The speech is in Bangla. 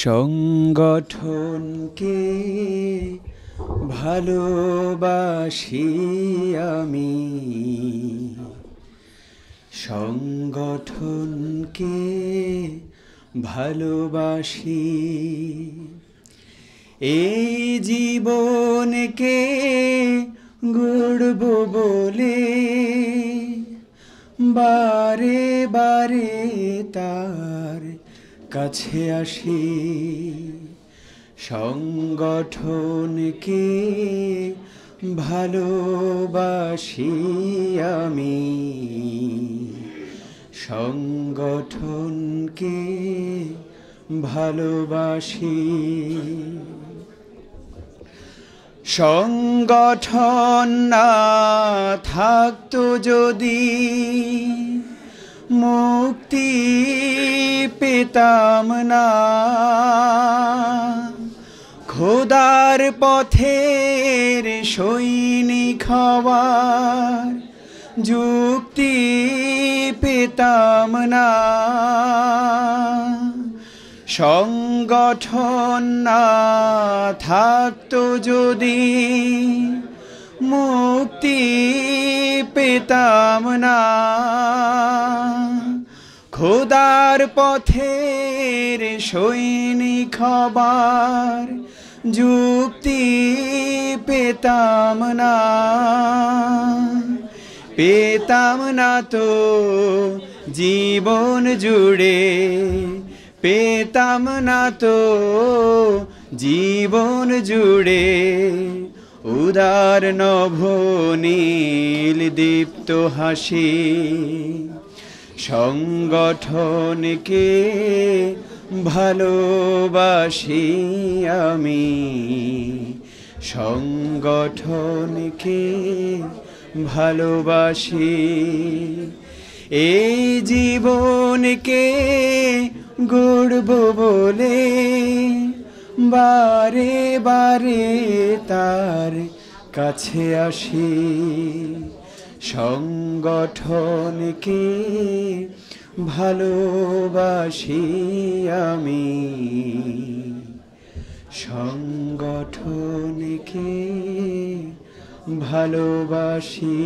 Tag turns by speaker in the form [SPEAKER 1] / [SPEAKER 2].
[SPEAKER 1] সংগঠনকে ভালোবাসি আমি, সংগঠনকে ভালোবাসি। এই জীবনকে গড়ব বলে বারে বারে তার কাছে আসি। সংগঠনকে ভালোবাসি আমি, সংগঠনকে ভালোবাসি। সংগঠন না থাকতো যদি মুক্তি পেতাম না, খোদার পথের সৈনিক হওয়ার যুক্তি পেতাম না। সংগঠন না থাকতো যদি মুক্তি পেতাম না, খোদার পথের সৈনিক হবার যুক্তি পেতাম না। পেতাম না তো জীবন জুড়ে, পেতাম না তো জীবন জুড়ে উদার নভনীল দীপ্ত হাসি। সংগঠনকে ভালোবাসি আমি, সংগঠনকে ভালোবাসি। এই জীবনকে গড়ব বলে বারে বারে তার কাছে আসি। সংগঠনকে ভালোবাসি আমি, সংগঠনকে ভালোবাসি।